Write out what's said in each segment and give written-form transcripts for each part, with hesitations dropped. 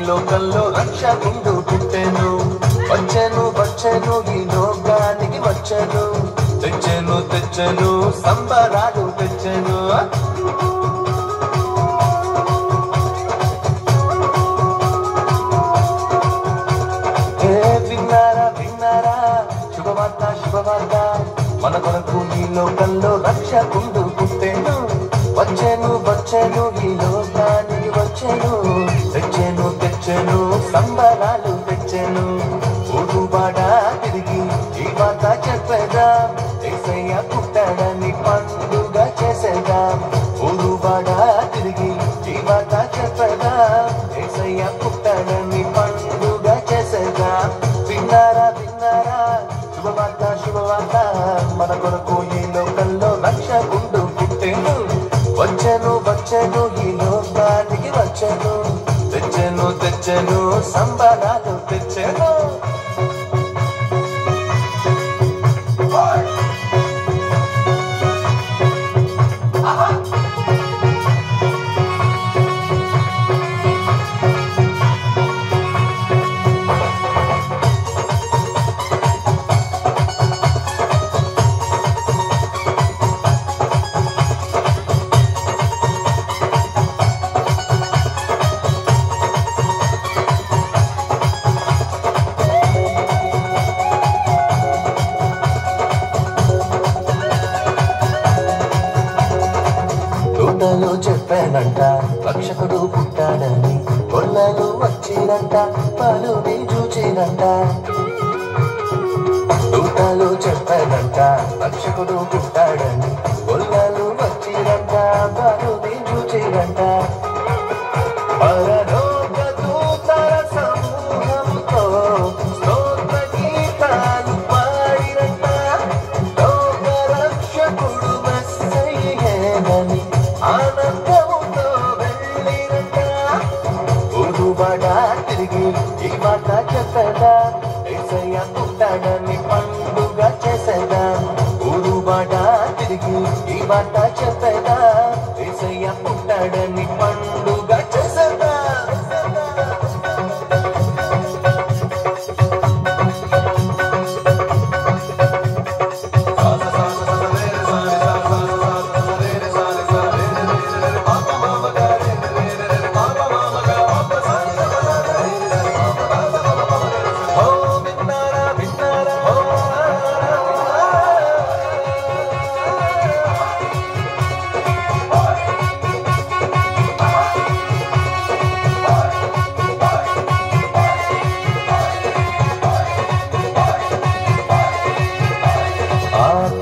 లోకంలో రక్షకుండు పుట్టెను. వచ్చెను వచ్చెను ఈ లోకానికి వచ్చెను. తెచ్చెను తెచ్చెను సంబరాలు తెచ్చెను. విన్నారా విన్నారా శుభవార్త శుభవార్త, మన కొరకు ఈ లోకంలో రక్షకుండు పుట్టెను. వచ్చెను వచ్చెను ఈ లోకానికి వచ్చెను. తెచ్చెను తెచ్చెను సంబరాలు తెచ్చెను. ఊరువాడ తిరిగి ఈ వార్త చెప్పేదా, యేసయ్య పుట్టాడని పండుగ చేసేదా. ఊరువాడ తిరిగి ఈ వార్త చెప్పేదా, యేసయ్య పుట్టాడని పండుగ చేసేదా. విన్నారా విన్నారా శుభవార్త శుభవార్త, మన కొరకు ఈ లోకంలో రక్షకుండు పుట్టెను. వచ్చెను వచ్చెను ఈ లోకానికి వచ్చెను. తెచ్చెను తెచ్చెను సంబరాలు తెచ్చెను. దూతలు చెప్పానంట రక్షకుడు పుట్టాడని, కొల్లలు వచ్చినంట పలుని చూచినంట. దూతలు చెప్పానంట రక్షకుడు పుట్టాడని, కొల్లలు వచ్చినంట పలుని చూచినంట. పరలోక దూతల సమూహంతో స్తోత్ర గీతాలు పాడినంట. లోక రక్షకుడు మెస్సయ్యేనని ఆనందముతో వెళ్ళిరంట. ఊరువాడ తిరిగి ఈ మాట చెప్పేదా, యేసయ్య పుట్టాడని పండుగ చేసేదా. ఊరువాడ తిరిగి ఈ మాట చెప్పేదా, యేసయ్య పుట్టాడని పండుగ చేసేదా.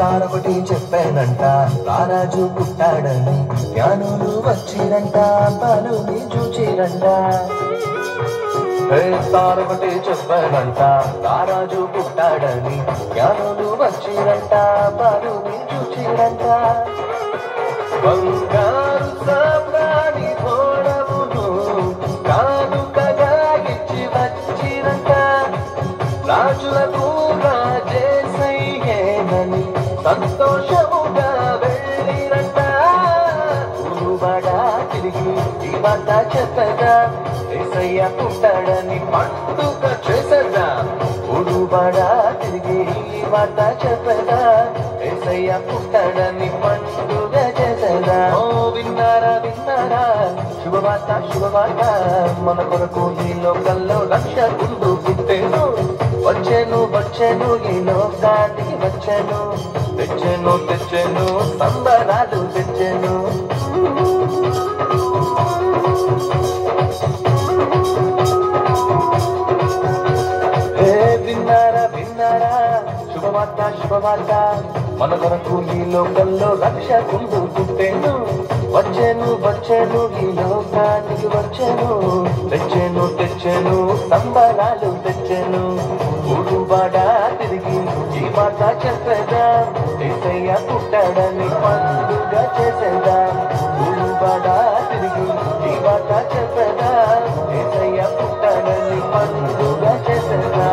తారొకటి చెప్పానంట రారాజు పుట్టాడని, జ్ఞానులు వచ్చిరంట పలుని చూచిరంట. తారొకటి చెప్పానంట రారాజు పుట్టాడని, జ్ఞానులు వచ్చిరంట పలుని చూచిరంట. బంగారు సామ్రాణి ఘోడమును కానుకగా ఇచ్చి వచ్చిరంట. రాజులకు రాజేసయ్యేనని సంతోషముగా వెళ్ళిరంట. ఊరువాడ తిరిగి ఈ మాట చెప్పగా, యేసయ్య పుట్టాడని పండుగ చేసేదా. ఊరువాడ తిరిగి ఈ మాట చెప్పగా, యేసయ్య పుట్టాడని పండుగ చేసేదా. ఓ విన్నారా విన్నారా శుభవార్త శుభవార్త, మన కొరకు ఈ లోకంలో రక్షకుండు పుట్టెను. వచ్చెను వచ్చెను ఈ లోకానికి వచ్చెను. తెచ్చెను తెచ్చెను సంబరాలు తెచ్చెను. విన్నారా విన్నారా శుభవార్త శుభవార్త, మన కొరకు ఈ లోకంలో రక్షకుండు పుట్టెను. వచ్చెను వచ్చెను ఈ లోకానికి వచ్చెను. తెచ్చెను తెచ్చెను సంబరాలు తెచ్చెను. ఊరువాడ తిరిగి ఈ మాట చెప్పేదా, యేసయ్య పుట్టాడని పండుగ చేసేదా. ఊరువాడ తిరిగి ఈ మాట చెప్పేదా, యేసయ్య పుట్టాడని పండుగ చేసేదా.